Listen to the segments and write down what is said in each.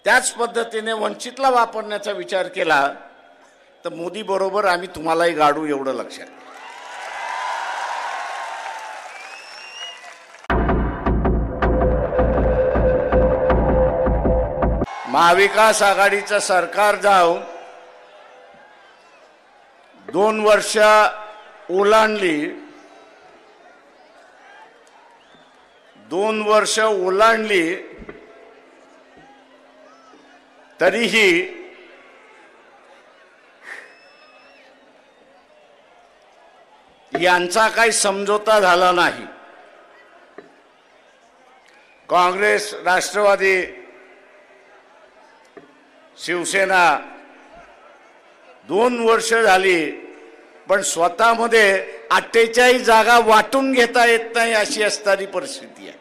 त्याच पद्धतीने वंचितला वापरण्याचा विचार केला तर मोदी बरोबर आम्ही तुम्हालाही गाडू, एवढं लक्षात घ्या. महाविकास आघाडीचं सरकार जाऊन 2 वर्ष ओलांडली, 2 वर्ष ओलांडली तरीही यांचा काही समझोता झाला नाही. काँग्रेस, राष्ट्रवादी, शिवसेना 2 वर्ष झाली पण स्वतःमध्ये 48 जागा वाटून घेता येत नाही अशी असणारी परिस्थिती आहे.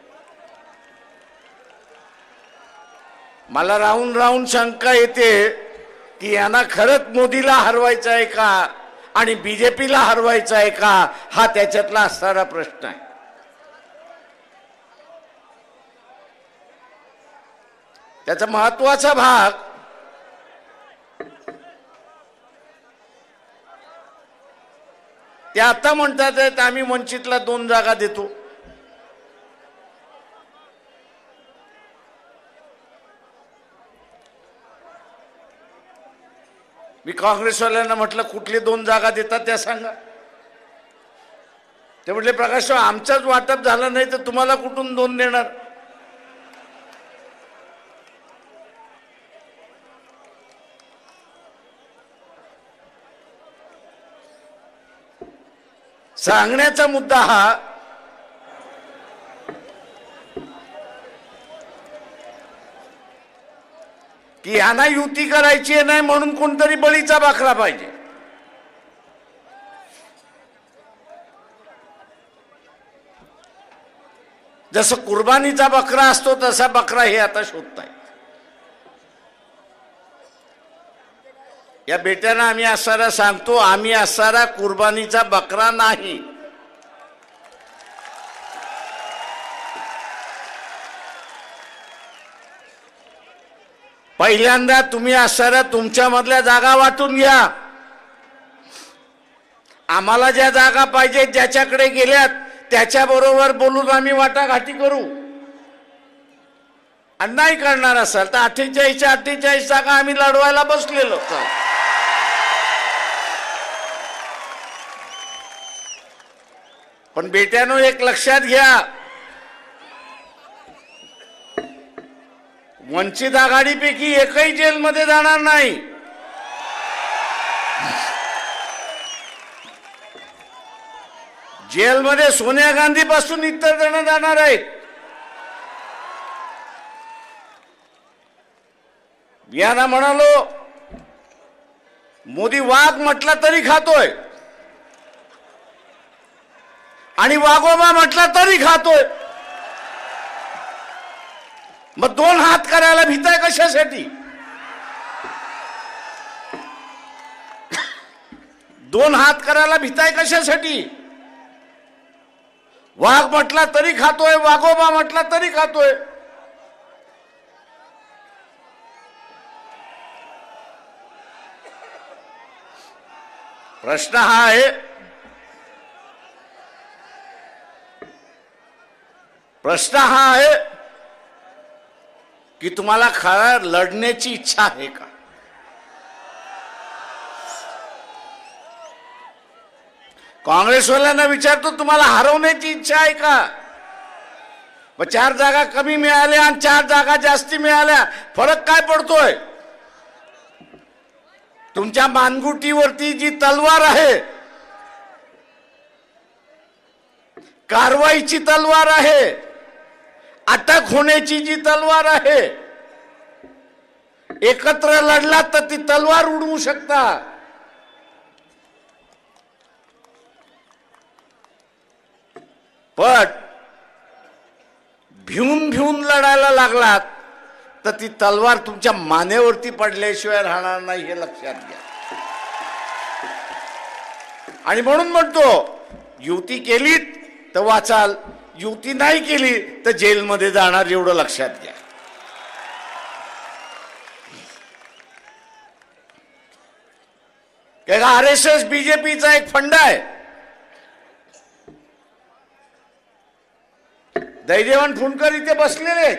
मला राहून राहून शंका येते की यांना खरंच मोदीला हरवायचं आहे का आणि बीजेपीला हरवायचं आहे का, हा त्याच्यातला असणारा प्रश्न आहे. त्याचा महत्वाचा भाग ते आता म्हणतात आम्ही वंचितला 2 जागा देतो. मी काँग्रेसवाल्यांना म्हटलं कुठले 2 जागा देतात त्या सांगा. ते म्हटले प्रकाश आमचाच वाटप झालं नाही तर तुम्हाला कुठून 2 देणार. सांगण्याचा मुद्दा हा की यांना युती करायची नाही म्हणून कोणतरी बळीचा बकरा पाहिजे. जसं कुर्बानीचा बकरा असतो तसा बकरा हे आता शोधताय. या बेट्यांना आम्ही असणारा सांगतो, आम्ही असणारा कुर्बानीचा बकरा नाही. पहिल्यांदा तुम्ही असणारा तुमच्यामधल्या जागा वाटून घ्या. आम्हाला ज्या जागा पाहिजे ज्याच्याकडे गेल्यात त्याच्याबरोबर बोलून आम्ही वाटाघाटी करू. आणि नाही करणार असाल तर 48च्या 48 जागा आम्ही लढवायला बसलेलो. पण बेट्यानो एक लक्षात घ्या, वंचित आघाडीपैकी एकही जेलमध्ये जाणार नाही. जेलमध्ये सोनिया गांधी पासून इतर जण जाणार आहेत. यांना म्हणालो मोदी वाघ म्हटला तरी खातोय आणि वाघोबा म्हटला तरी खातोय. मग 2 हात करायला भीताय कशासाठी? 2 हात करायला भीताय कशासाठी? वाघ म्हटला तरी खातोय, वाघोबा म्हटला तरी खातोय. प्रश्न हा आहे, प्रश्न हा आहे की तुम्हाला खरं लढण्याची इच्छा आहे का? काँग्रेसवाल्यांना विचारतो तुम्हाला हरवण्याची इच्छा आहे का? मग 4 जागा कमी मिळाल्या आणि 4 जागा जास्ती मिळाल्या, फरक काय पडतोय? तुमच्या मानगुटीवरती जी तलवार आहे, कारवाईची तलवार आहे, अटक होण्याची जी तलवार आहे, एकत्र लढलात तर ती तलवार उडवू शकता. पण भिवून भिवून लढायला लागलात तर ती तलवार तुमच्या मानेवरती पडल्याशिवाय राहणार नाही, हे लक्षात घ्या. आणि म्हणून म्हणतो युती केलीत तर वाचाल, युती नाही केली तर जेलमध्ये जाणार, एवढं लक्षात घ्या. RSS बीजेपीचा एक फंड आहे. दैदेवान फुंडकर इथे बसलेले आहेत.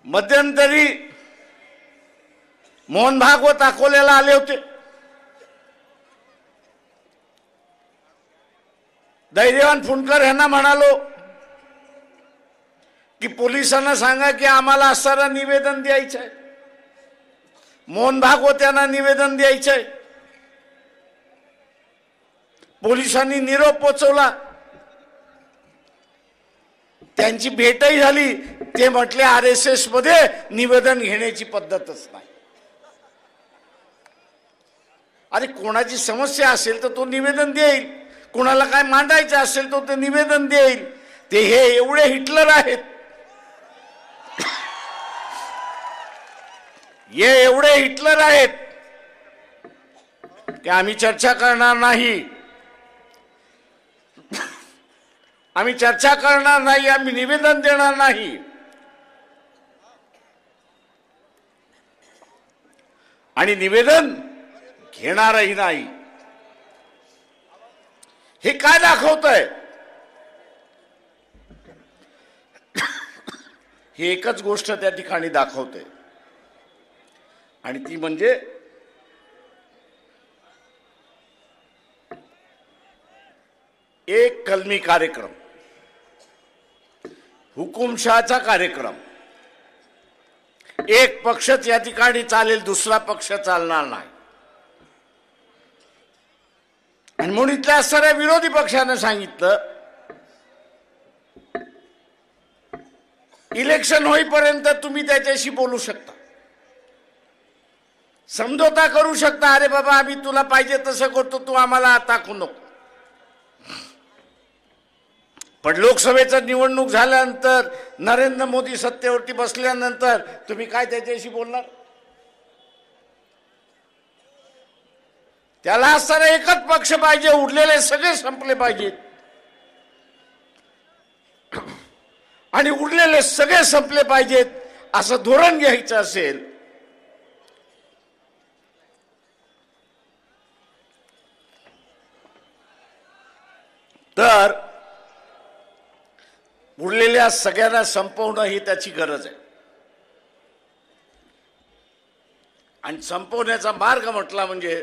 मध्यंतरी मोहन भागवत अकोल्याला आले होते. दैदेवान फुंडकर यांना म्हणालो की पोलिसांना सांगा की आम्हाला असणारं निवेदन द्यायचं आहे. मोहन भागवत यांना निवेदन द्यायचं आहे. पोलिसांनी निरोप पोचवला. त्यांची भेटही झाली. ते म्हटले RSS मध्ये निवेदन घेण्याची पद्धतच नाही. अरे कोणाची समस्या असेल तर तो निवेदन देईल, कोणाला काय मांडायचं असेल तर ते निवेदन देईल. ते हे एवढे हिटलर आहेत, हे एवढे हिटलर आहेत की आम्ही चर्चा करणार नाही, आम्ही चर्चा करणार नाही, आम्ही निवेदन देणार नाही. आणि निवेदन घेणारही नाही. हे काय दाखवतंय? ही एकच गोष्ट त्या ठिकाणी दाखवते, आणि ती म्हणजे एक कलमी कार्यक्रम, हुकुमशहाचा कार्यक्रम. एक पक्षच या ठिकाणी चालेल, दुसरा पक्ष चालणार नाही. आणि म्हणून इथल्या असणाऱ्या विरोधी पक्षानं सांगितलं इलेक्शन होईपर्यंत तुम्ही त्याच्याशी बोलू शकता, समझोता करू शकता. अरे बाबा आम्ही तुला पाहिजे तसं करतो, तू आम्हाला टाकू नको. पण लोकसभेचं निवडणूक झाल्यानंतर, नरेंद्र मोदी सत्तेवरती बसल्यानंतर तुम्ही काय त्याच्याशी बोलणार? त्याला असणारा एकच पक्ष पाहिजे, उरलेले सगळे संपले पाहिजेत. आणि उरलेले सगळे संपले पाहिजेत असं धोरण घ्यायचं असेल तर उरलेल्या सगळ्यांना संपवणं ही त्याची गरज आहे. आणि संपवण्याचा मार्ग म्हटला म्हणजे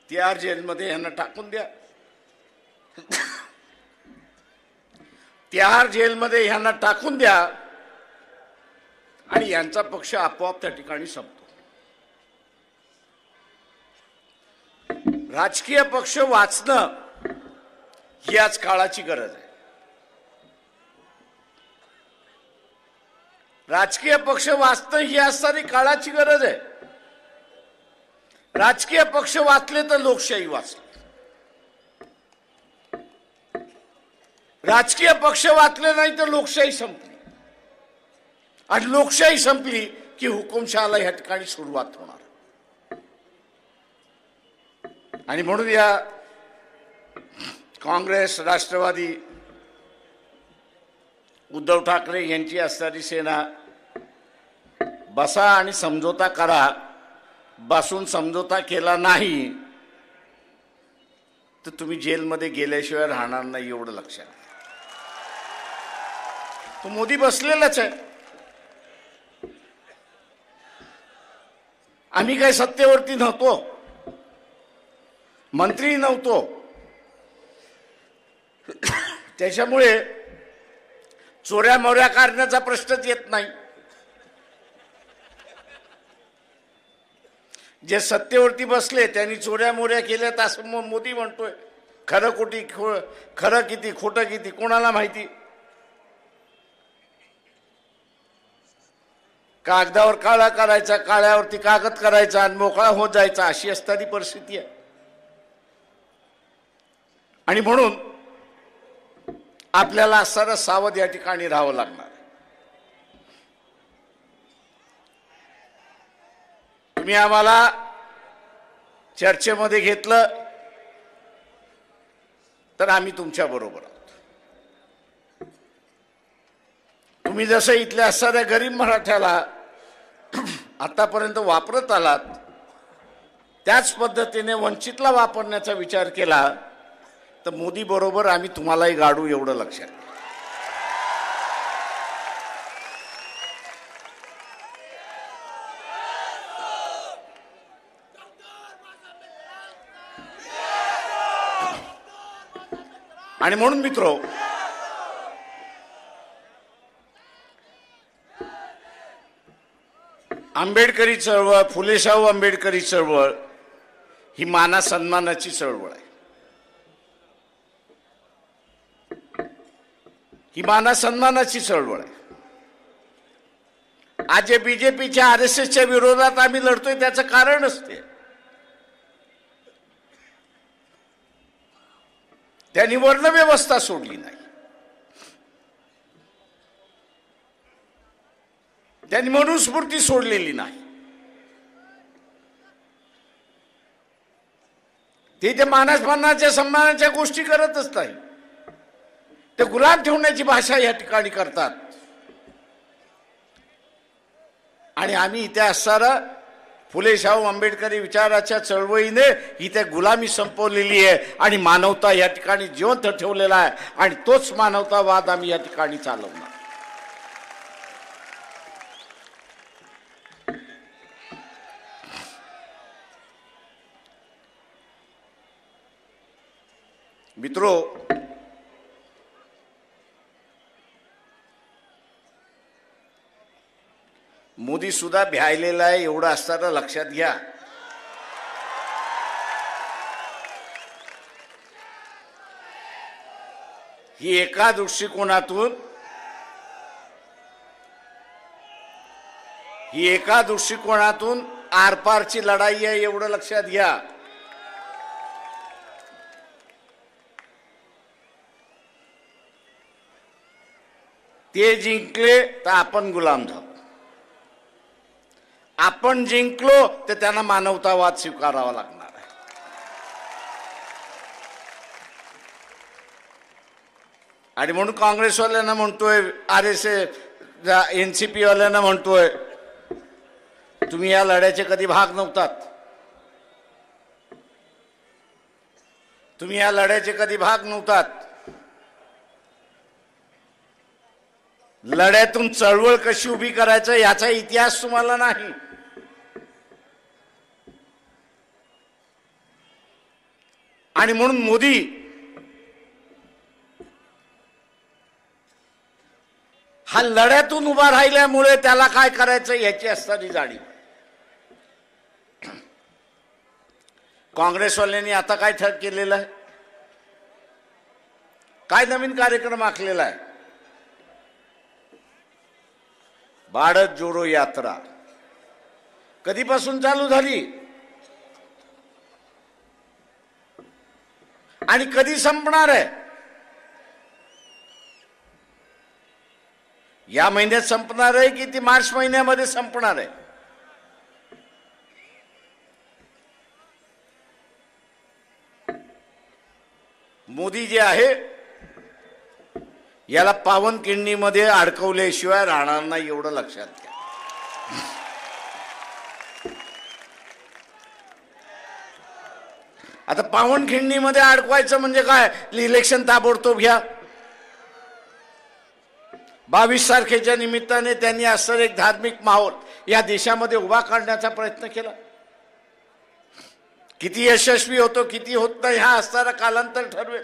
तिहार जेलमध्ये यांना टाकून द्या. तिहार जेलमध्ये यांना टाकून द्या आणि यांचा पक्ष आपोआप त्या ठिकाणी संपतो. राजकीय पक्ष वाचणं ही आज काळाची गरज आहे. राजकीय पक्ष वाचणं ही आज सारी काळाची गरज आहे. राजकीय पक्ष वाचले तर लोकशाही वाचली. राजकीय पक्ष वाचले नाही तर लोकशाही संपली. आणि लोकशाही संपली की हुकुमशहाला या ठिकाणी सुरुवात होणार. आणि म्हणून या काँग्रेस, राष्ट्रवादी, उद्धव ठाकरे यांची असणारी सेना बसा आणि समझोता करा. बसून समझोता केला नाही तर तुम्ही जेलमध्ये गेल्याशिवाय राहणार नाही, एवढं लक्षात. तो मोदी बसलेलाच आहे. आम्ही काय सत्तेवरती नव्हतो, मंत्री नव्हतो, त्याच्यामुळे चोऱ्या मोऱ्या करण्याचा प्रश्नच येत नाही. जे सत्तेवरती बसले त्यांनी चोऱ्या मोऱ्या केल्यात असं मोदी म्हणतोय. खरं किती खोटं किती कोणाला माहिती. कागदावर काळा करायचा, काळ्यावरती कागद करायचा आणि मोकळा होत जायचा, अशी असणारी परिस्थिती आहे. आणि म्हणून आपल्याला असणारं सावध या ठिकाणी राहावं लागणार. तुम्ही आम्हाला चर्चेमध्ये घेतलं तर आम्ही तुमच्या बरोबर आहोत. तुम्ही जसं इथल्या असणाऱ्या गरीब मराठ्याला आतापर्यंत वापरत आलात त्याच पद्धतीने वंचितला वापरण्याचा विचार केला तर मोदी बरोबर आम्ही तुम्हालाही गाडू, एवढं लक्षात घ्या. आणि म्हणून मित्रो, आंबेडकरी चळवळ, फुलेशाहू आंबेडकरी चळवळ ही माना सन्मानाची चळवळ आहे. ही माना सन्मानाची चळवळ आहे. आज जे बीजेपीच्या आरएसएसच्या विरोधात आम्ही लढतोय त्याचं कारण असते त्यांनी वर्णव्यवस्था सोडली नाही, त्यांनी मनुस्मृती सोडलेली नाही. ते त्या मानसमानाच्या सन्मानाच्या गोष्टी करतच नाही, ते गुलाम ठेवण्याची भाषा या ठिकाणी करतात. आणि आम्ही इथे असणारा फुले शाहू आंबेडकरी विचाराच्या चळवळीने इथे गुलामी संपवलेली आहे आणि मानवता या ठिकाणी जिवंत ठेवलेला आहे आणि तोच मानवतावाद आम्ही या ठिकाणी चालवणार. मित्रो, मोदी सुद्धा भ्यायलेला आहे एवढं असताना लक्षात घ्या. ही एका दृष्टिकोनातून आरपारची लढाई आहे एवढं लक्षात घ्या. ते जिंकले तर आपण गुलाम झालो, आपण जिंकलो तर त्यांना मानवतावाद स्वीकारावा लागणार आहे. आणि म्हणून काँग्रेसवाल्यांना म्हणतोय, आरएसएस एनसीपी वाल्यांना म्हणतोय, तुम्ही या लढ्याचे कधी भाग नव्हतात, तुम्ही या लढ्याचे कधी भाग नव्हतात. लढ्यातून चळवळ कशी उभी करायचं याचा इतिहास तुम्हाला नाही. आणि म्हणून मोदी हा लढ्यातून उभा राहिल्यामुळे त्याला काय करायचं याची असणारी जाणीव. काँग्रेसवाल्यांनी आता काय ठरवून केलेलं आहे, काय नवीन कार्यक्रम आखलेला आहे. भारत जोडो यात्रा कधीपासून चालू झाली आणि कधी संपणार आहे. या महिन्यात संपणार आहे की ती मार्च महिन्यामध्ये संपणार आहे. मोदी जे आहे याला पावनखिंडीमध्ये अडकवल्याशिवाय राहणार नाही एवढं लक्षात घ्या. आता पावनखिंडीमध्ये अडकवायचं म्हणजे काय, इलेक्शन ताबडतोब घ्या. 22 तारखेच्या निमित्ताने त्यांनी असं एक धार्मिक माहोल या देशामध्ये उभा करण्याचा प्रयत्न केला. किती यशस्वी होतो किती होत नाही हा असणारा कालांतर ठरवेल.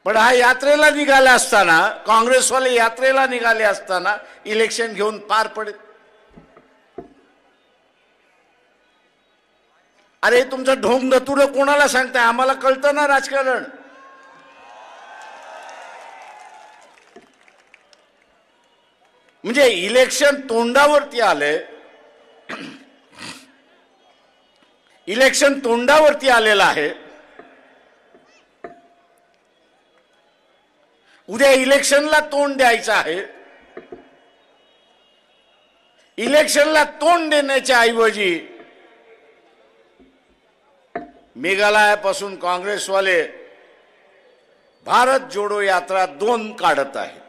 पण हा यात्रेला निघाले असताना, काँग्रेसवाले यात्रेला निघाले असताना इलेक्शन घेऊन पार पडेल. अरे तुमचं ढोंग धतुरं कोणाला सांगताय, आम्हाला कळतं ना राजकारण. म्हणजे इलेक्शन तोंडावरती आले, इलेक्शन तोंडावरती आलेलं आहे. उद्या इलेक्शनला तोंड द्यायचं आहे. इलेक्शनला तोंड देण्याच्या ऐवजी मेघालयापासून काँग्रेसवाले भारत जोडो यात्रा 2 काढत आहेत.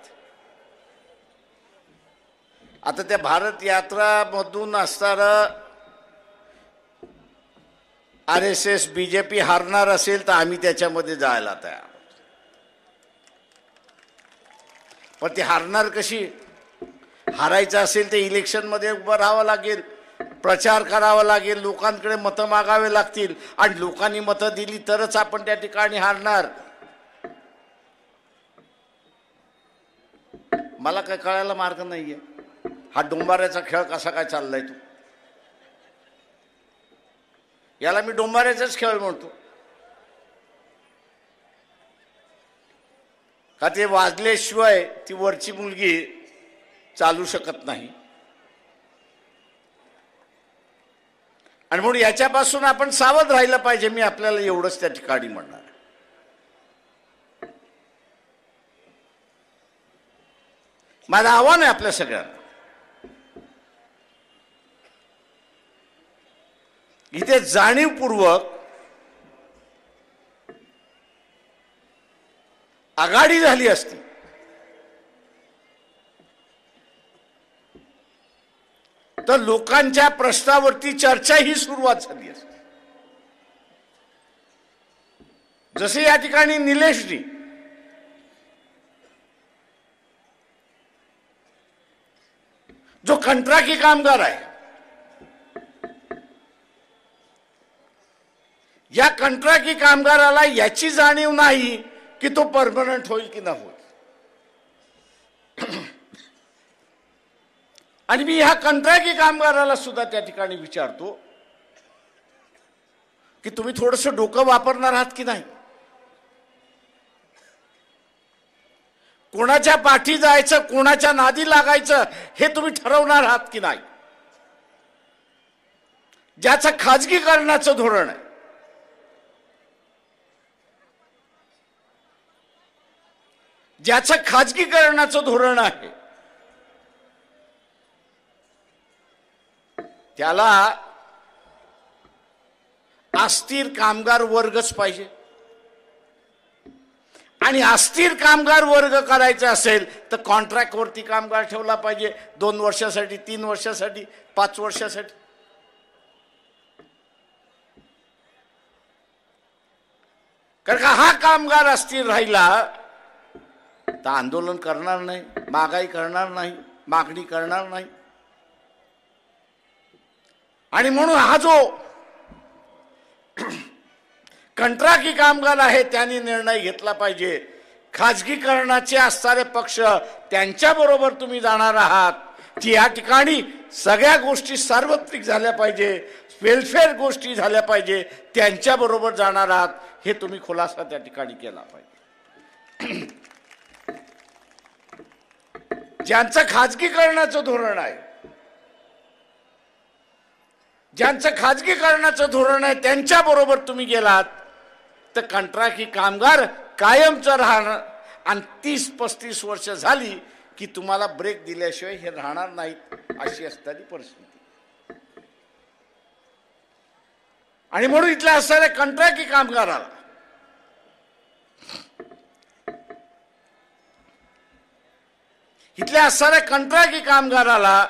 आता त्या भारत यात्रामधून असणारं RSS BJP हारणार असेल तर आम्ही त्याच्यामध्ये जायला तयार, पण ती हारणार कशी? हारायचं असेल तर इलेक्शनमध्ये उभं राहावं लागेल, प्रचार करावा लागेल, लोकांकडे मतं मागावे लागतील, आणि लोकांनी मतं दिली तरच आपण त्या ठिकाणी हारणार. मला काय कळायला मार्ग नाहीये. हा डोंबाऱ्याचा खेळ कसा काय चाललाय तो? याला मी डोंबाऱ्याचाच खेळ म्हणतो. का ते वाजल्याशिवाय ती वरची मुलगी चालू शकत नाही, आणि म्हणून याच्यापासून आपण सावध राहिलं पाहिजे. मी आपल्याला एवढंच त्या ठिकाणी म्हणणार. माझं आव्हान आहे आपल्या सगळ्यांना, इथे जाणीवपूर्वक आघाडी झाली असती तर लोकांच्या प्रश्नावरती चर्चा ही सुरुवात झाली असती. जसे या ठिकाणी निलेशजी जो कंत्राटी कामगार आहे, या कंत्राटी कामगाराला याची जाणीव नाही की तो परमनंट होईल की न होईल. आणि मी ह्या कंत्राटी कामगाराला सुद्धा त्या ठिकाणी विचारतो की तुम्ही थोडंसं डोकं वापरणार आहात की नाही? कोणाच्या पाठी जायचं, कोणाच्या नादी लागायचं हे तुम्ही ठरवणार आहात की नाही? ज्याचं खाजगीकरणाचं धोरण आहे, ज्याचं खाजगीकरणाचं धोरण आहे, त्याला अस्थिर कामगार वर्गच पाहिजे. आणि अस्थिर कामगार वर्ग करायचा असेल तर कॉन्ट्रॅक्टवरती कामगार ठेवला पाहिजे, 2 वर्षासाठी, 3 वर्षासाठी, 5 वर्षासाठी. कारण का हा कामगार अस्थिर राहिला तर आंदोलन करणार नाही, महागाई करणार नाही, मागणी करणार नाही. आणि म्हणून हा जो कंत्राटी कामगार आहे त्यांनी निर्णय घेतला पाहिजे. खाजगीकरणाचे असणारे पक्ष त्यांच्याबरोबर तुम्ही जाणार आहात की या ठिकाणी सगळ्या गोष्टी सार्वत्रिक झाल्या पाहिजे, वेलफेअर गोष्टी झाल्या पाहिजे, त्यांच्याबरोबर जाणार आहात, हे तुम्ही खुलासा त्या ठिकाणी केला पाहिजे. ज्यांचं खाजगीकरणाचं धोरण आहे, ज्यांचं खाजगीकरणाचं धोरण आहे त्यांच्याबरोबर तुम्ही गेलात तर कंत्राटी कामगार कायमचं राहणार. आणि 30-35 वर्ष झाली की तुम्हाला ब्रेक दिल्याशिवाय हे राहणार नाहीत, अशी असणारी परिस्थिती. आणि म्हणून इथल्या असणाऱ्या कंत्राटी कामगाराला इथल्या असणाऱ्या कंत्राटी कामगाराला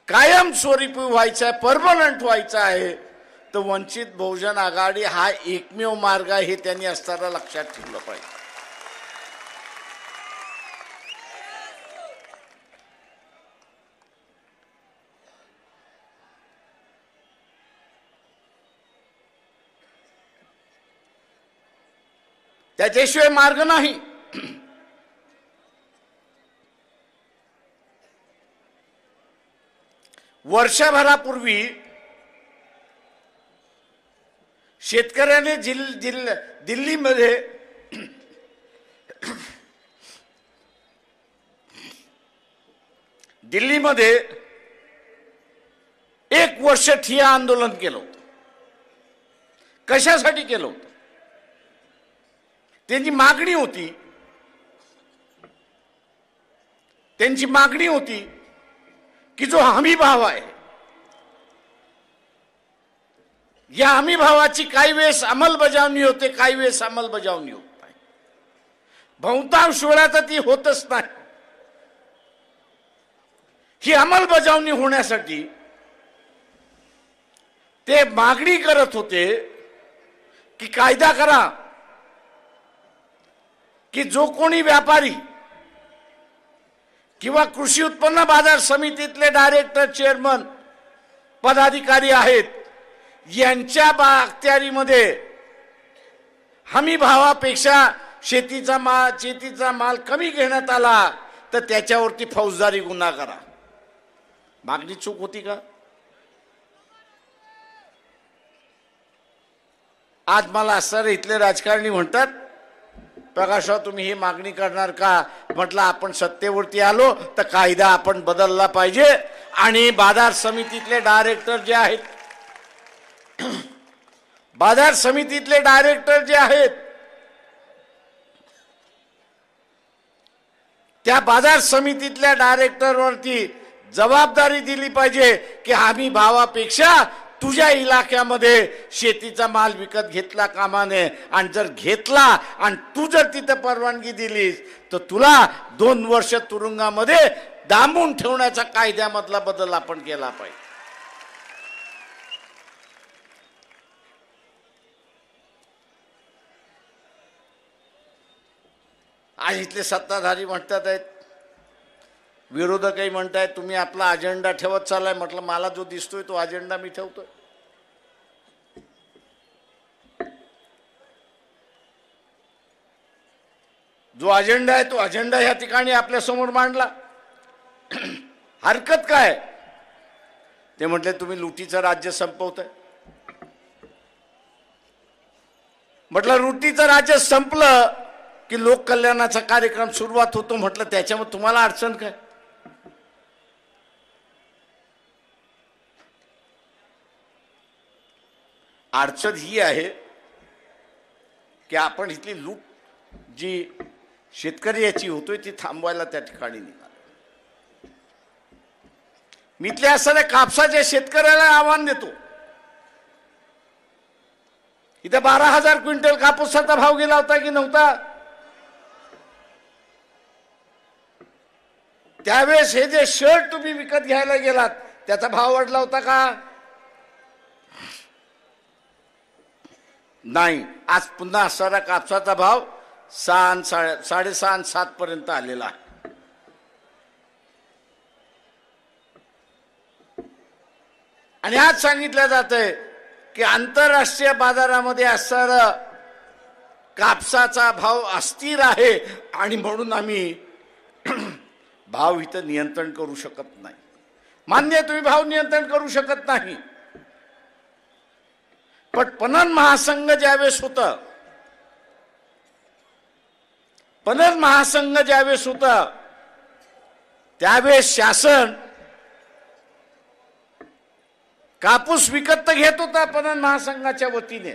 कायमस्वरूपी व्हायचं आहे, परमनंट व्हायचं आहे, तर वंचित बहुजन आघाडी हा एकमेव मार्ग आहे, हे त्यांनी असताना लक्षात ठेवलं पाहिजे. त्याच्याशिवाय मार्ग नाही. वर्षभरापूर्वी शेतकऱ्याने दिल्लीमध्ये दिल्लीमध्ये 1 वर्ष ठिय्या आंदोलन केलं होतं. कशासाठी केलं होतं? त्यांची मागणी होती, त्यांची मागणी होती की जो हमी भाव आहे, या हमी भावाची काही वेळेस अंमलबजावणी होते, काही वेळेस अंमलबजावणी होत नाही. बहुतांश वेळा तर ती होतच नाही. ही अंमलबजावणी होण्यासाठी ते मागणी करत होते की कायदा करा की जो कोणी व्यापारी किंवा कृषी उत्पन्न बाजार समितीतले डायरेक्टर चेअरमन पदाधिकारी आहेत यांच्या अखत्यारीमध्ये हमी भावापेक्षा शेतीचा माल कमी घेण्यात आला तर त्याच्यावरती फौजदारी गुन्हा करा. मागणी चूक होती का? आज मला सर इथले राजकारणी म्हणतात प्रकाशराव तुम्ही ही मागणी करणार का? म्हटलं आपण सत्तेवरती आलो तर कायदा आपण बदलला पाहिजे आणि बाजार समितीतले डायरेक्टर जे आहेत बाजार समितीतले डायरेक्टर जे आहेत त्या बाजार समितीतल्या डायरेक्टरवरती जबाबदारी दिली पाहिजे की हमी भावापेक्षा तुझ्या इलाक्यामध्ये शेतीचा माल विकत घेतला कामा नये आणि जर घेतला आणि तू जर तिथे परवानगी दिलीस तर तुला 2 वर्ष तुरुंगामध्ये डांबून ठेवण्याचा कायद्यामधला बदल आपण केला पाहिजे. आज इथले सत्ताधारी म्हणतात आहेत विरोधकही म्हणतायत तुम्ही आपला अजेंडा ठेवत चाललाय. म्हटलं मला जो दिसतोय तो अजेंडा मी ठेवतोय. जो अजेंडा आहे तो अजेंडा या ठिकाणी आपल्या समोर मांडला. हरकत काय? ते म्हटले तुम्ही लुटीचं राज्य संपवताय. म्हटलं लुटीचं राज्य संपलं की लोक कल्याणाचा कार्यक्रम सुरुवात होतो. म्हटलं त्याच्यामध्ये तुम्हाला अडचण काय? अडचण ही आहे की आपण इथली लूट जी शेतकरी याची होतोय ती थांबवायला त्या ठिकाणी निघालो. मी इथल्या असणाऱ्या कापसाच्या शेतकऱ्याला आव्हान देतो. इथे 12,000 क्विंटल कापूसाचा भाव गेला होता की नव्हता? त्यावेळेस हे जे शर्ट तुम्ही विकत घ्यायला गेलात त्याचा भाव वाढला होता का? नाही. आज पुन्हा असणारा कापसाचा भाव 6.5 7 पर्यंत आलेला आहे. आणि आज सांगितलं जातंय की आंतरराष्ट्रीय बाजारामध्ये असणारा कापसाचा भाव अस्थिर आहे आणि म्हणून आम्ही भाव इथं नियंत्रण करू शकत नाही. मान्य आहे तुम्ही भाव नियंत्रण करू शकत नाही. पण पणन महासंघ ज्यावेळेस होतं त्यावेळेस शासन कापूस विकत तर घेत होता पणन महासंघाच्या वतीने.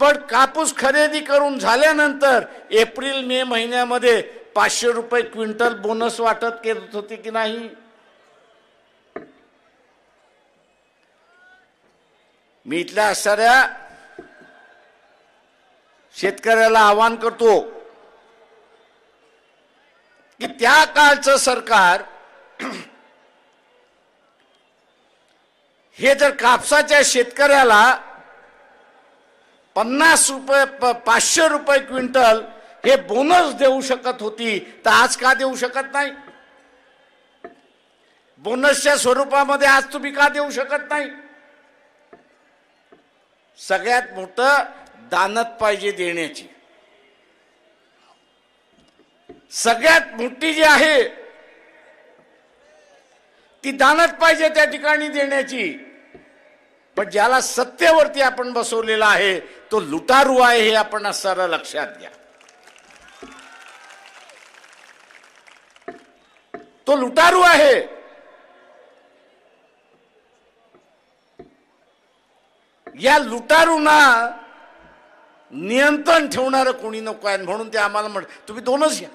पण कापूस खरेदी करून झाल्यानंतर एप्रिल मे महिन्यामध्ये 500 रुपये क्विंटल बोनस वाटत करत होते की नाही? मी इथल्या असणाऱ्या शेतकऱ्याला आवाहन करतो की त्या काळचं सरकार हे जर कापसाच्या शेतकऱ्याला 50 रुपये 500 रुपये क्विंटल हे बोनस देऊ शकत होती तर आज का देऊ शकत नाही? बोनसच्या स्वरूपामध्ये आज तुम्ही का देऊ शकत नाही? सगळ्यात मोठं दानत पाहिजे देण्याची. सगळ्यात मोठी जी आहे ती दानत पाहिजे त्या ठिकाणी देण्याची. पण ज्याला सत्तेवरती आपण बसवलेला आहे तो लुटारू आहे हे आपण सारं लक्षात घ्या. तो लुटारू आहे. या लुटारूंना नियंत्रण ठेवणारं कोणी नको आहे म्हणून ते आम्हाला म्हण तुम्ही 2च घ्या.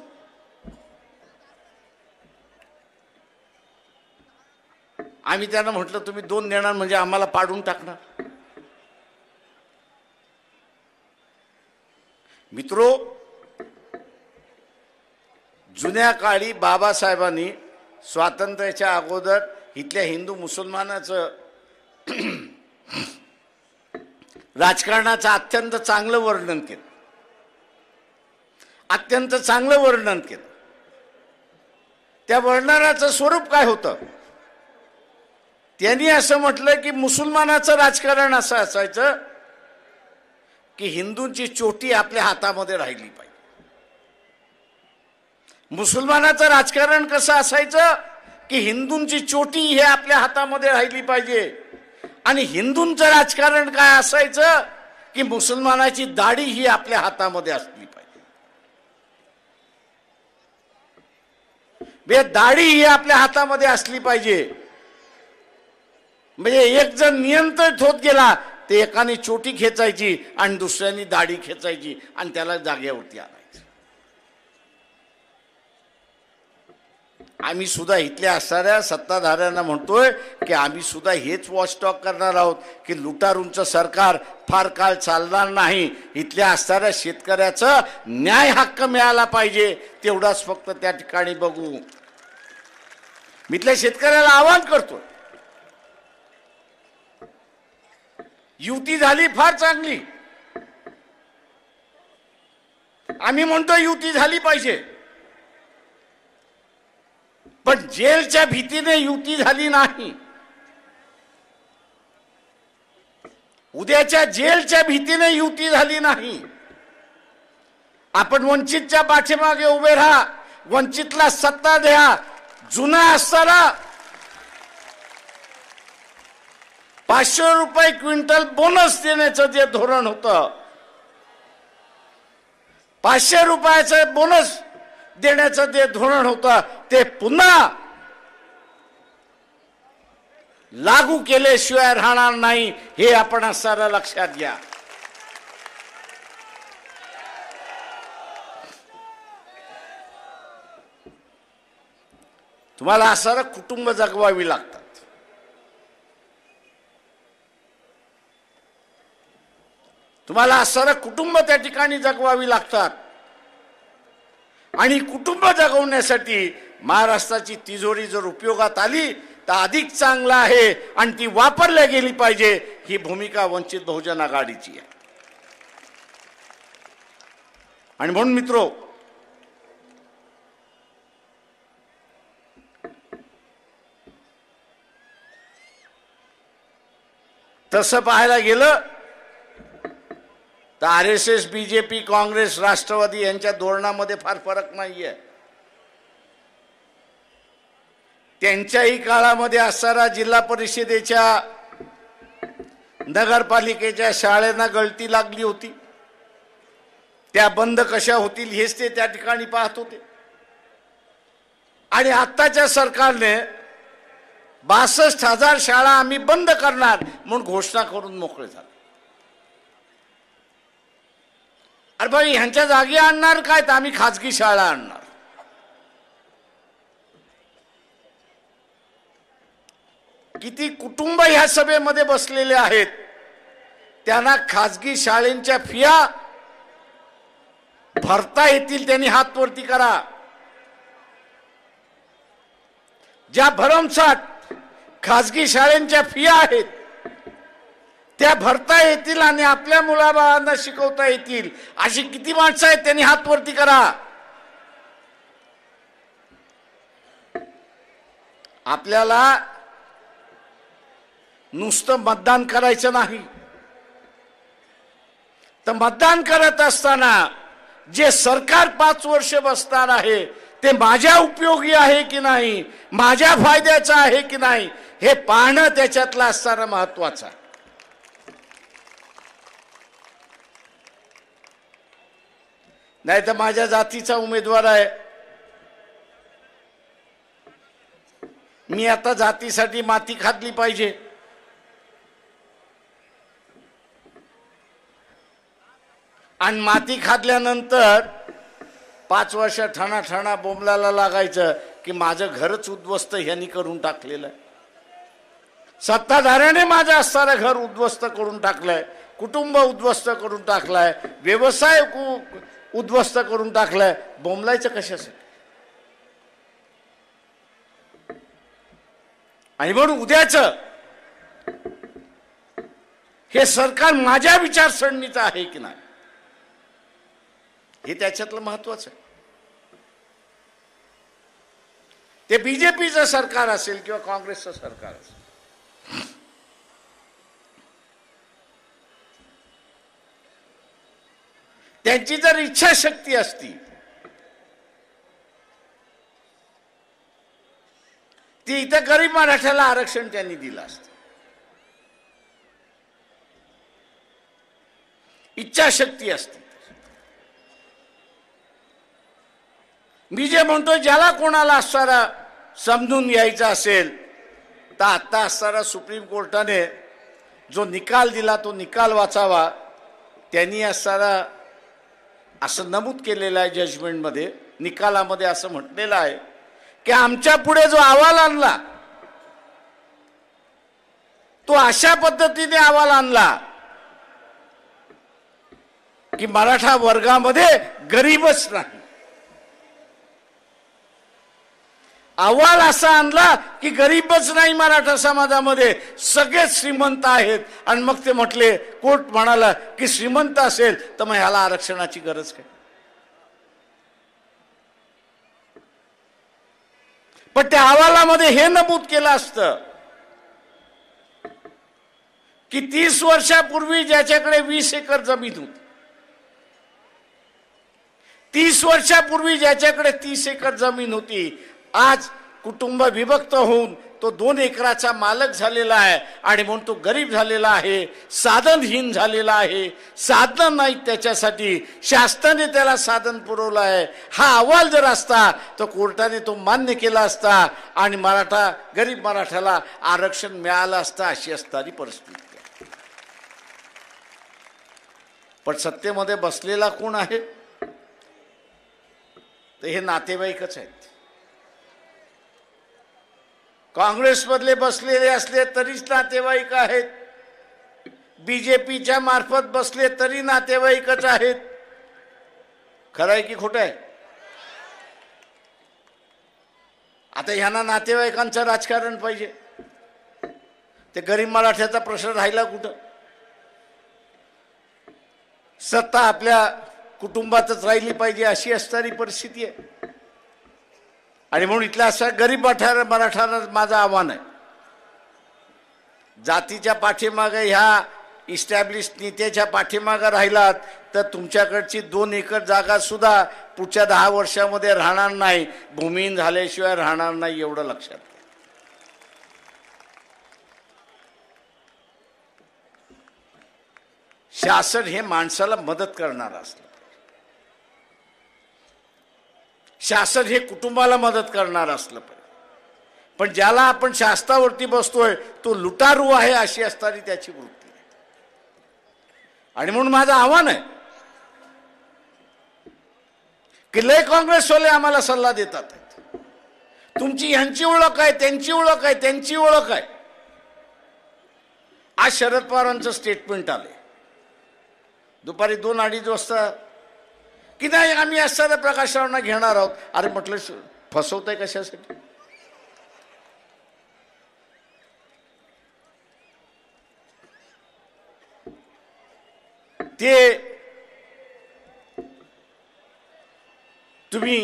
आम्ही त्यांना म्हटलं तुम्ही 2 देणार म्हणजे आम्हाला पाडून टाकणार. मित्रो, जुन्या काळी बाबासाहेबांनी स्वातंत्र्याच्या अगोदर इथल्या हिंदू मुसलमानाचं राजकारणाचं अत्यंत चांगलं वर्णन केलं, अत्यंत चांगलं वर्णन केलं. त्या वर्णनाचं स्वरूप काय होतं? त्यांनी असं म्हटलं की मुसलमानाचं राजकारण असं असायचं की हिंदूंची चोटी आपल्या हातामध्ये राहिली पाहिजे. मुसलमानाचं राजकारण कसं असायचं की हिंदूंची चोटी हे आपल्या हातामध्ये राहिली पाहिजे. आणि हिंदूंचं राजकारण काय असायचं की मुसलमानाची दाढी ही आपल्या हातामध्ये असली पाहिजे. दाढी ही आपल्या हातामध्ये असली पाहिजे. म्हणजे एक जण नियंत्रित होत गेला ते एकाने चोटी खेचायची आणि दुसऱ्याने दाढी खेचायची आणि त्याला जागेवरती आणायचं. आम्ही सुद्धा इथल्या असणाऱ्या सत्ताधाऱ्यांना म्हणतोय की आम्ही सुद्धा हेच वॉचटॉक करणार आहोत की लुटारूंचं सरकार फार काळ चालणार नाही. इथल्या असणाऱ्या शेतकऱ्याचं न्याय हक्क मिळाला पाहिजे तेवढाच फक्त त्या ठिकाणी बघू. मी इथल्या शेतकऱ्याला आवाहन करतो, युती झाली फार चांगली, आम्ही म्हणतो युती झाली पाहिजे, पण जेलच्या भीतीने युती झाली नाही. उद्याच्या जेलच्या भीतीने युती झाली नाही. आपण वंचितच्या पाठीमागे उभे राहा, वंचितला सत्ता द्या. जुना असताना 500 रुपये क्विंटल बोनस देण्याचं जे धोरण होतं, 500 रुपयाचं बोनस देण्याचं जे धोरण होतं ते पुन्हा लागू केल्याशिवाय राहणार नाही हे आपण सारं लक्षात घ्या. तुम्हाला असणारं कुटुंब जगवावी लागतात. तुम्हाला असणारं कुटुंब त्या ठिकाणी जगवावी लागतात. आणि कुटुंब जगवण्यासाठी महाराष्ट्राची तिजोरी जर उपयोगात आली तर अधिक चांगला आहे आणि ती वापरल्या गेली पाहिजे. ही भूमिका वंचित बहुजन आघाडीची आहे. आणि म्हणून मित्रो, तसं पाहायला गेलं तर RSS, BJP, काँग्रेस, राष्ट्रवादी यांच्या धोरणामध्ये फार फरक नाहीये. त्यांच्याही काळामध्ये असणारा जिल्हा परिषदेच्या नगरपालिकेच्या शाळांना गळती लागली होती. त्या बंद कशा होतील हेच ते त्या ठिकाणी पाहत होते. आणि आत्ताच्या सरकारने 62,000 शाळा आम्ही बंद करणार म्हणून घोषणा करून मोकळे झाले. अरे भाई, ह्यांच्या जागी आणणार काय? तर आम्ही खाजगी शाळा आणणार. किती कुटुंब ह्या सभेमध्ये बसलेले आहेत, त्यांना खाजगी शाळेंच्या फिया भरता येतील त्यांनी हात वरती करा. ज्या भरमसाठ खाजगी शाळेंच्या फिया आहेत त्या भरता येतील आणि आपल्या मुलाबाळांना शिकवता येतील अशी किती माणसं आहेत त्यांनी हात वरती करा. आपल्याला नुसतं मतदान करायचं नाही, तर मतदान करत असताना जे सरकार 5 वर्ष बसणार आहे ते माझ्या उपयोगी आहे की नाही, माझ्या फायद्याचं आहे की नाही हे पाहणं त्याच्यातलं असणारं महत्वाचं आहे. नाही तर माझ्या जातीचा उमेदवार आहे, मी आता जातीसाठी माती खाल्ली पाहिजे, आणि माती खाल्ल्यानंतर 5 वर्ष ठणाठणा बोंबलाला लागायचं की माझं घरच उद्ध्वस्त ह्यांनी करून टाकलेलं आहे. सत्ताधाऱ्याने माझं असणारं घर उद्ध्वस्त करून टाकलंय, कुटुंब उद्ध्वस्त करून टाकलाय, व्यवसाय उद्ध्वस्त करून टाकलाय. बोंबलायचं कशासाठी? आणि म्हणून उद्याचं हे सरकार माझ्या विचारसरणीचं आहे की नाही हे त्याच्यातलं महत्वाचं आहे. ते बीजेपीचं सरकार असेल किंवा काँग्रेसचं सरकार असेल, त्यांची जर इच्छाशक्ती असती ती इथं गरीब मराठ्याला आरक्षण त्यांनी दिलं असतं. इच्छाशक्ती असते. मी जे म्हणतो ज्याला कोणाला असणारा समजून यायचं असेल तर आता असणारा सुप्रीम कोर्टाने जो निकाल दिला तो निकाल वाचावा. त्यांनी असणारा असं नमूद केलेलं आहे जजमेंटमध्ये, निकालामध्ये असं म्हटलेलं आहे की आमच्या पुढे जो अहवाल आणला तो अशा पद्धतीने अहवाल आणला की मराठा वर्गामध्ये गरीबच नाही. अहवाल असा आणला की गरीबच नाही मराठा समाजामध्ये, सगळेच श्रीमंत आहेत. आणि मग ते म्हटले, कोर्ट म्हणाला की श्रीमंत असेल तर मग ह्याला आरक्षणाची गरज काय. पण त्या अहवालामध्ये हे नमूद केलं असतं की 30 वर्षापूर्वी ज्याच्याकडे 20 एकर जमीन होती, 30 वर्षापूर्वी ज्याच्याकडे 30 एकर जमीन होती, आज कुटुंब विभक्त होऊन तो 2 एकराचा मालक झालेला आहे. आणि म्हणून तो गरीब झालेला आहे, साधनहीन झालेला आहे. साधन नाही त्याच्यासाठी, शासनाने त्याला साधन पुरवलं आहे. हा अहवाल जर असता तर कोर्टाने तो मान्य केला असता आणि गरीब मराठ्याला आरक्षण मिळालं असतं. अशी असणारी परिस्थिती आहे. पण सत्तेमध्ये बसलेला कोण आहे तर हे नातेवाईकच आहेत. काँग्रेसमधले बसलेले असले तरीच नातेवाईक आहेत, बीजेपीच्या मार्फत बसले तरी नातेवाईकच आहेत. खरं आहे की खोटं आहे. आता ह्यांना नातेवाईकांचं राजकारण पाहिजे, ते गरीब मराठ्याचा प्रश्न राहिला कुठं. सत्ता आपल्या कुटुंबातच राहिली पाहिजे अशी असणारी परिस्थिती आहे. आणि म्हणून इथल्या असा गरीब मराठ्याला माझं आव्हान आहे, जातीच्या पाठीमागे ह्या इस्टॅब्लिश नेत्याच्या पाठीमागे राहिलात तर तुमच्याकडची 2 एकर जागा सुद्धा पुढच्या 10 वर्षामध्ये राहणार नाही, भूमिहीन झाल्याशिवाय राहणार नाही. एवढं लक्षात घ्या. शासन हे माणसाला मदत करणार असलं, शासन हे कुटुंबाला मदत करणार असलं पाहिजे. पण ज्याला आपण शास्त्रावरती बसतोय तो लुटारू आहे अशी असणारी त्याची वृत्ती आहे. आणि म्हणून माझं आव्हान आहे की लय काँग्रेसवाले आम्हाला सल्ला देतात, तुमची ह्यांची ओळख आहे, त्यांची ओळख आहे, त्यांची ओळख आहे. आज शरद पवारांचं स्टेटमेंट आले दुपारी 2-2:30 वाजता की नाही आम्ही असणाऱ्या प्रकाशरावांना घेणार आहोत. अरे म्हटलं फसवताय कशासाठी. ते तुम्ही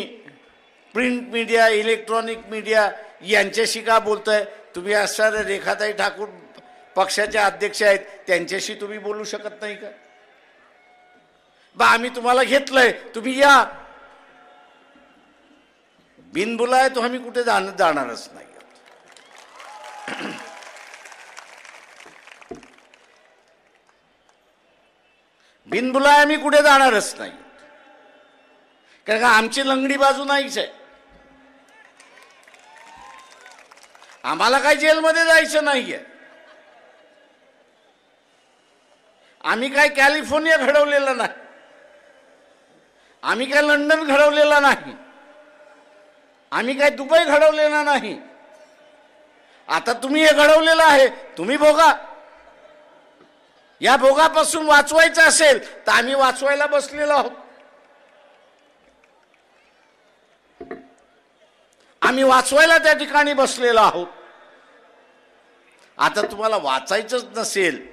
प्रिंट मीडिया, इलेक्ट्रॉनिक मीडिया यांच्याशी का बोलताय. तुम्ही असणारे रेखाताई ठाकूर पक्षाच्या अध्यक्ष आहेत, त्यांच्याशी तुम्ही बोलू शकत नाही का. बा आम्ही तुम्हाला घेतलंय, तुम्ही या. बिनबुलाय तो आम्ही कुठे जाणारच नाही. बिनबुलाय आम्ही कुठे जाणारच नाही, कारण का आमची लंगडी बाजू नाहीच आहे. आम्हाला काही जेलमध्ये जायचं नाहीये. आम्ही काय कॅलिफोर्निया घडवलेलं नाही, आम्ही काय लंडन घडवलेला नाही, आम्ही काय दुबई घडवलेला नाही. आता तुम्ही हे घडवलेलं आहे, तुम्ही भोगा. या भोगापासून वाचवायचं असेल तर आम्ही वाचवायला बसलेलो आहोत. आम्ही वाचवायला त्या ठिकाणी बसलेलो आहोत. आता तुम्हाला वाचायचंच नसेल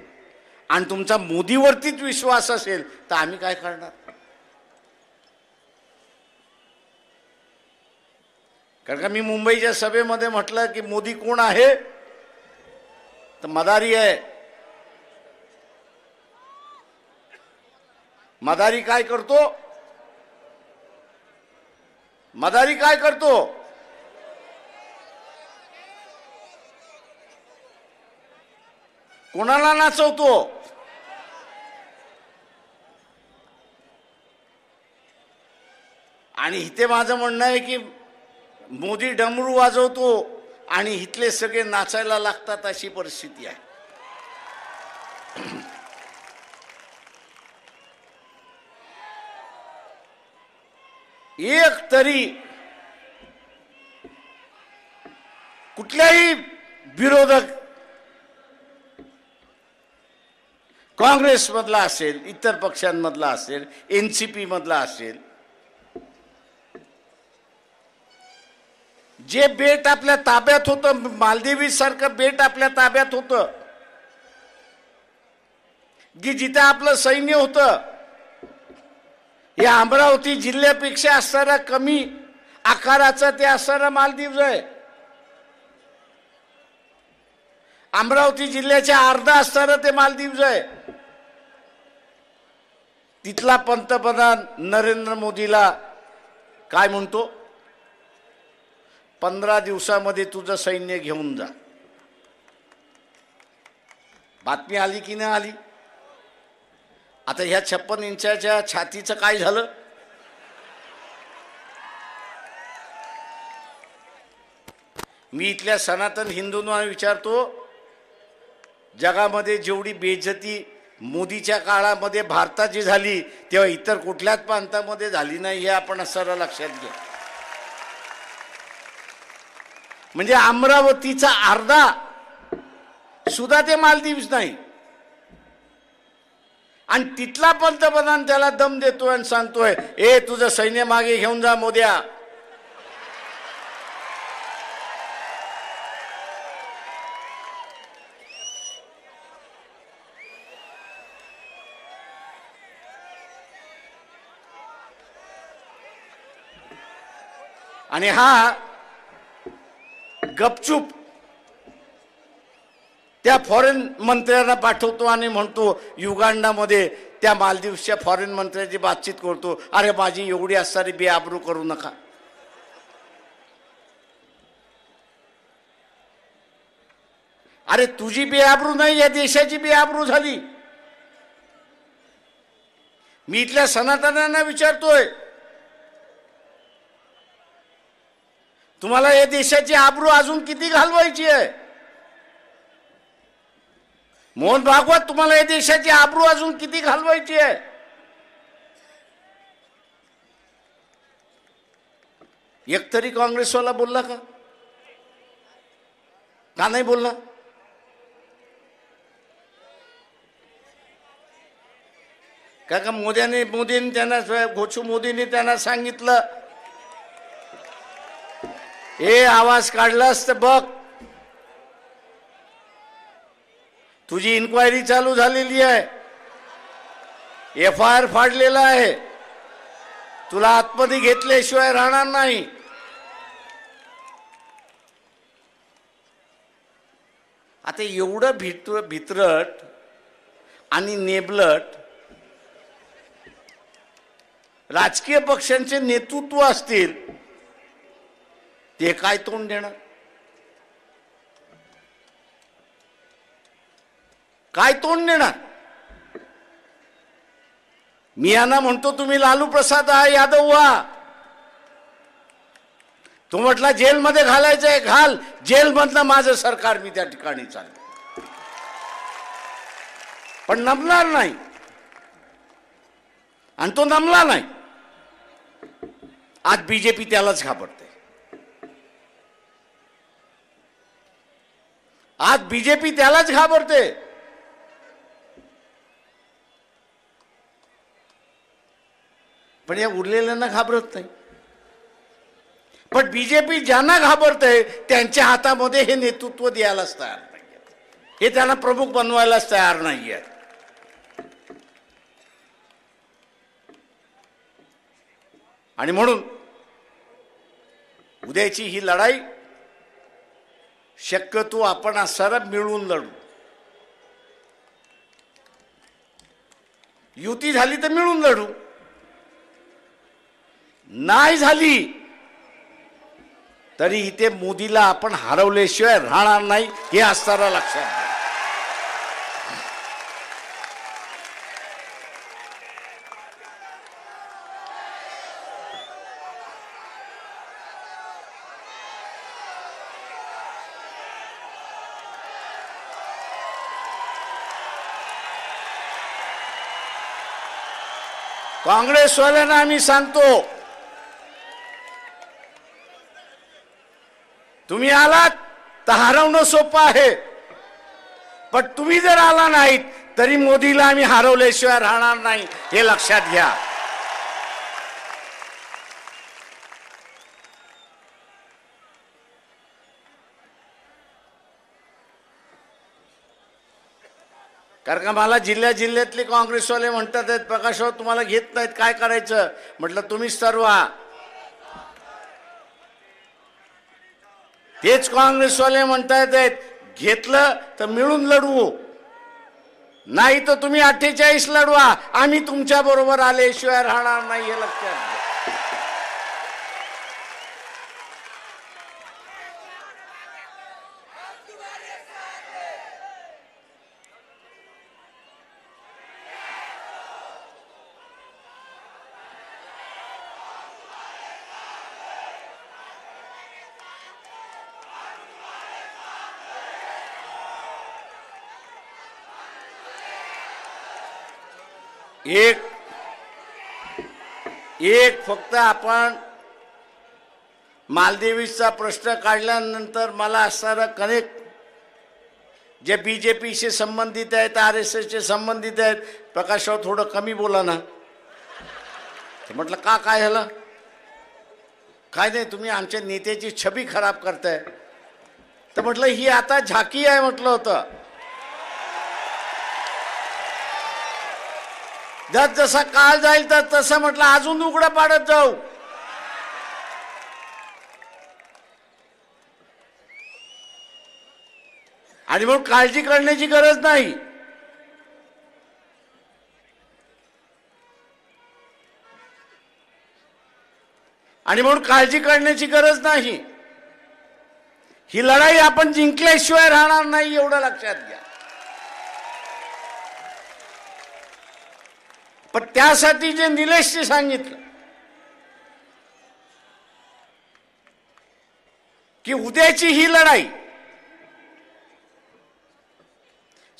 आणि तुमचा मोदीवरतीच विश्वास असेल तर आम्ही काय करणार? कारण का मी मुंबईच्या सभेमध्ये म्हटलं की मोदी कोण आहे, तर मदारी आहे. मदारी काय करतो? मदारी काय करतो? कोणाला नाचवतो? आणि इथे माझं म्हणणं आहे की मोदी डमरू वाजवतो आणि इथले सगळे नाचायला लागतात, अशी परिस्थिती आहे. एक तरी कुठल्याही विरोधक काँग्रेसमधला असेल, इतर पक्षांमधला असेल, एनसीपी मधला असेल, जे बेट आपल्या ताब्यात होतं, मालदीव सारखं बेट आपल्या ताब्यात होतं, की जिथे आपलं सैन्य होतं, या अमरावती जिल्ह्यापेक्षा असणारा कमी आकाराचा ते असणारा मालदीव आहे. अमरावती जिल्ह्याच्या अर्धा असणारं ते मालदीव आहे. तिथला पंतप्रधान नरेंद्र मोदीला काय म्हणतो? 15 दिवसामध्ये तुझं सैन्य घेऊन जा. बातमी आली की नाही आली? आता ह्या 56 इंचाच्या छातीचं काय झालं? मी इथल्या सनातन हिंदूंना विचारतो, जगामध्ये जेवढी बेइज्जती मोदीच्या काळामध्ये भारताची झाली तेव्हा इतर कुठल्याच प्रांतामध्ये झाली नाही, हे आपण सरळ लक्षात घ्या. म्हणजे अमरावतीचा अर्धा सुद्धा ते मालदीव्स नाही. आणि तिथला पंतप्रधान त्याला दम देतोय आणि सांगतोय, ए तुझं सैन्य मागे घेऊन जा मोद्या. आणि हा गपचूप त्या फॉरेन मंत्र्यांना पाठवतो आणि म्हणतो युगांडामध्ये त्या मालदीवच्या फॉरेन मंत्र्याची बातचीत करतो, अरे माझी एवढी असणारी बेआबरू करू नका. अरे तुझी बेआबरू नाही, या देशाची बेआबरू झाली. मी इथल्या सनातन्यांना विचारतोय, तुम्हाला या देशाची आबरू अजून किती घालवायची आहे? मोहन भागवत, तुम्हाला या देशाची आबरू अजून किती घालवायची आहे? एक तरी काँग्रेसवाला बोलला का? का नाही बोलला? का मोदींनी त्यांना घोषू मोदींनी त्यांना सांगितलं, हे आवाज काढलास तर बघ, तुझी इन्क्वायरी चालू झालेली आहे, FIR फाडलेला आहे, तुला आतमध्ये घेतल्याशिवाय राहणार नाही. आता एवढं भित्रट आणि नेबलट राजकीय पक्षांचे नेतृत्व असतील, ते काय तोंड देणार? काय तोंड देणार? मी यांना म्हणतो, तुम्ही लालू प्रसाद यादव व्हा. तो म्हटला जेलमध्ये घालायचंय, घाल. जेलमधलं माझं सरकार मी त्या ठिकाणी चाललं, पण नमणार नाही. आणि तो नमला नाही. आज बीजेपी त्यालाच घाबरते. आज बीजेपी त्यालाच घाबरते. पण या उरलेल्यांना घाबरत नाही. पण बीजेपी ज्यांना घाबरते त्यांच्या हातामध्ये हे नेतृत्व द्यायलाच तयार नाही. हे त्यांना प्रमुख बनवायलाच तयार नाहीये. आणि म्हणून उद्याची ही लढाई शक्यतो आपण सर्व मिळून लढू. युती झाली तर मिळून लढू, नाही झाली तरी इथे मोदीला आपण हरवल्याशिवाय राहणार नाही हे असताना लक्षात घ्या. काँग्रेसवाल्यांना आम्ही सांगतो, तुम्ही आलात तर हरवणं सोपं आहे, पण तुम्ही जर आला नाहीत तरी मोदीला आम्ही हरवल्याशिवाय राहणार नाही हे लक्षात घ्या. कारण का मला जिल्ह्यातले काँग्रेसवाले म्हणतात आहेत, प्रकाशराव तुम्हाला घेत नाहीत, काय करायचं? म्हटलं तुम्हीच ठरवा. तेच काँग्रेसवाले म्हणतात आहेत, घेतलं तर मिळून लढवू, नाही तर तुम्ही 48 लढवा, आम्ही तुमच्या बरोबर आल्याशिवाय राहणार नाही हे लक्षात घ्या. एक फक्त आपण मालदिवचा प्रश्न काढल्यानंतर मला असणारं कनेक्ट जे बीजेपीशी संबंधित आहेत, RSSशी संबंधित आहेत, प्रकाशराव थोडं कमी बोला ना. म्हटलं काय झालं? काय नाही, तुम्ही आमच्या नेत्याची छबी खराब करताय. तर म्हटलं ही आता झाकी आहे म्हटलं होतं. जसा काळ जाईल तर तसं म्हटलं अजून उघडं पाडत जाऊ. आणि म्हणून काळजी करण्याची गरज नाही. आणि म्हणून काळजी करण्याची गरज नाही. ही लढाई आपण जिंकल्याशिवाय राहणार नाही एवढं लक्षात घ्या. पण त्यासाठी जे निलेशने सांगितलं की उद्याची ही लढाई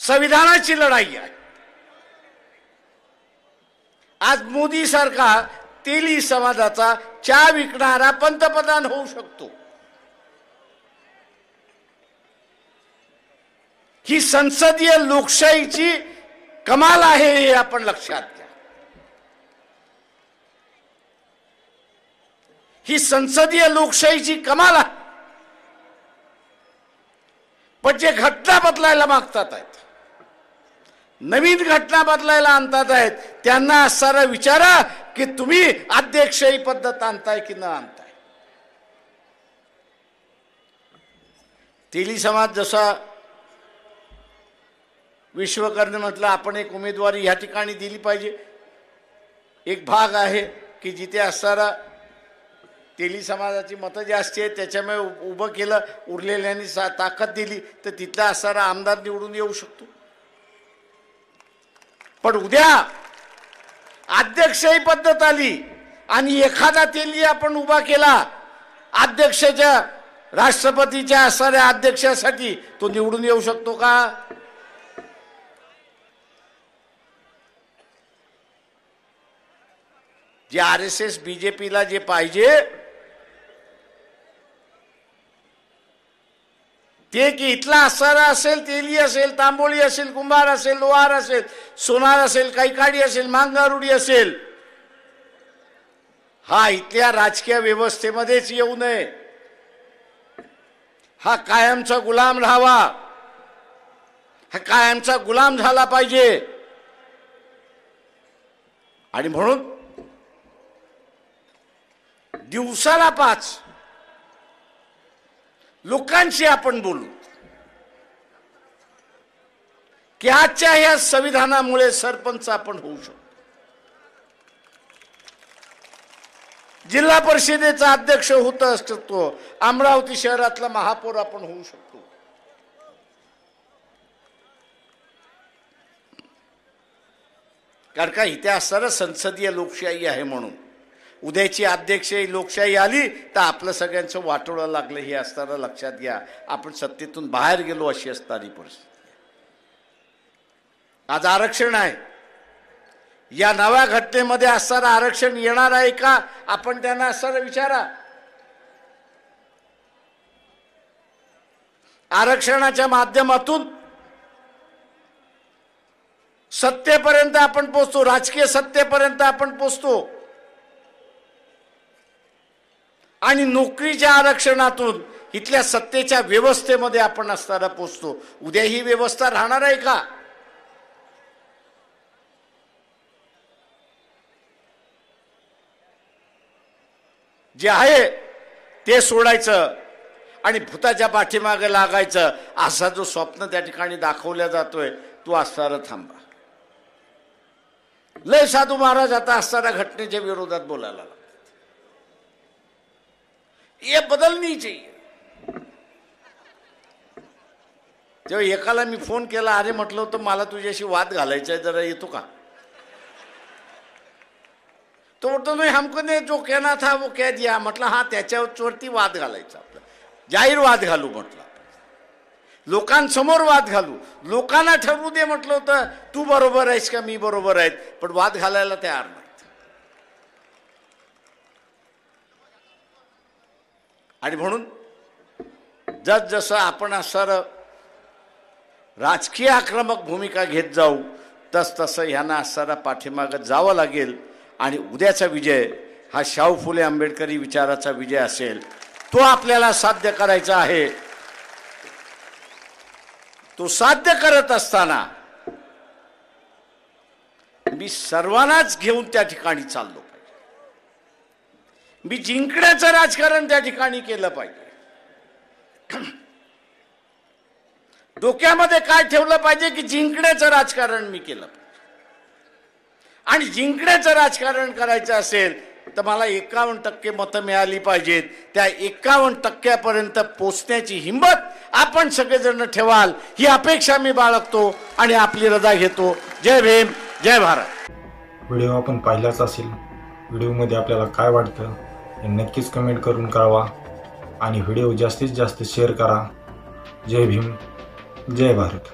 संविधानाची लढाई आहे. आज मोदी सरकार तेली समाजाचा चहा विकणारा पंतप्रधान होऊ शकतो. ही संसदीय लोकशाहीची कमाल आहे हे आपण लक्षात घ्या. ही संसदीय लोकशाहीची कमाल आहे. पण जे घटना बदलायला मागतात आहेत, नवीन घटना बदलायला आणतात आहेत, त्यांना असणारा विचारा की तुम्ही अध्यक्षही पद्धत आणताय की न आणताय. तेली समाज जसा विश्वकर्म म्हटलं आपण एक उमेदवारी या ठिकाणी दिली पाहिजे. एक भाग आहे की जिथे असणारा तेली समाजाची मतं जास्ती आहेत, त्याच्यामुळे उभं केलं, उरलेल्यांनी ताकद दिली तर तिथला असणारा आमदार निवडून येऊ शकतो. पण उद्या अध्यक्षही पद्धत आली आणि एखादा तेली आपण उभा केला अध्यक्षाच्या, राष्ट्रपतीच्या असणाऱ्या अध्यक्षासाठी, तो निवडून येऊ शकतो का? जे RSS बीजेपीला जे पाहिजे ते की इथला असणारा असेल, तेली असेल, तांबोळी असेल, कुंभार असेल, लोहार असेल, सोनार असेल, कैकाडी असेल, मांगारुडी असेल, हा इथल्या राजकीय व्यवस्थेमध्येच येऊ नये. हा कायमचा गुलाम राहावा. हा कायमचा गुलाम झाला पाहिजे. आणि म्हणून दिवसाला 5 लोकांशी आपण बोलू की आजच्या या संविधानामुळे सरपंच आपण होऊ शकतो, जिल्हा परिषदेचा अध्यक्ष होत असतो, अमरावती शहरातला महापौर आपण होऊ शकतो. कारण का इथे असणारा संसदीय लोकशाही आहे. म्हणून उद्याची अध्यक्षीय लोकशाही आली तर आपलं सगळ्यांचं वाटोळं लागलं हे असताना लक्षात घ्या. आपण सत्तेतून बाहेर गेलो अशी असणारी परिस्थिती. आज आरक्षण आहे, या नव्या घटनेमध्ये असणारं आरक्षण येणार आहे का आपण त्यांना असणारं विचारा. आरक्षणाच्या माध्यमातून सत्तेपर्यंत आपण पोहोचतो, राजकीय सत्तेपर्यंत आपण पोहोचतो आणि नोकरीच्या आरक्षणातून इथल्या सत्तेच्या व्यवस्थेमध्ये आपण असताना पोहोचतो. उद्या ही व्यवस्था राहणार आहे का? जे आहे ते सोडायचं आणि भूताच्या पाठीमागे लागायचं, असा जो स्वप्न त्या ठिकाणी दाखवला जातोय तो असताना थांबा. लय साधू महाराज आता असताना घटनेच्या विरोधात बोलायला लागले. ये बदल नाही चाहिए. तेव्हा एकाला मी फोन केला, अरे म्हटलं होतं मला तुझ्याशी वाद घालायचा आहे, जरा येतो का? तो बोलतो नाही, हमको ने जो कहना था वो कह दिया. म्हटलं हा त्याच्यावरती वाद घालायचा, आपला जाहीर वाद घालू म्हटलं, लोकांसमोर वाद घालू, लोकांना ठरवू दे म्हटलं होतं तू बरोबर आहेस का मी बरोबर आहे, पण वाद घालायला तयार नाहीत. आणि म्हणून जसं आपण असणारं राजकीय आक्रमक भूमिका घेत जाऊ तसं ह्यांना असणारा पाठीमागं जावं लागेल. आणि उद्याचा विजय हा शाहू फुले आंबेडकरी विचाराचा विजय असेल, तो आपल्याला साध्य करायचा आहे. तो साध्य करत असताना मी सर्वांनाच घेऊन त्या ठिकाणी चाललो पाहिजे. मी जिंकण्याचं राजकारण त्या ठिकाणी केलं पाहिजे. डोक्यामध्ये काय ठेवलं पाहिजे की जिंकण्याचं राजकारण मी केलं पाहिजे. आणि जिंकण्याचं राजकारण करायचं असेल तर मला 51% मतं मिळाली पाहिजेत. त्या 51% पोचण्याची हिंमत आपण सगळेजण ठेवाल ही अपेक्षा मी बाळगतो आणि आपली रजा घेतो. जय भीम, जय भारत. व्हिडिओ आपण पाहिलाच असेल. व्हिडिओमध्ये आपल्याला काय वाटतं हे नक्कीच कमेंट करून कळवा आणि व्हिडिओ जास्तीत जास्त शेअर करा. जय भीम, जय भारत.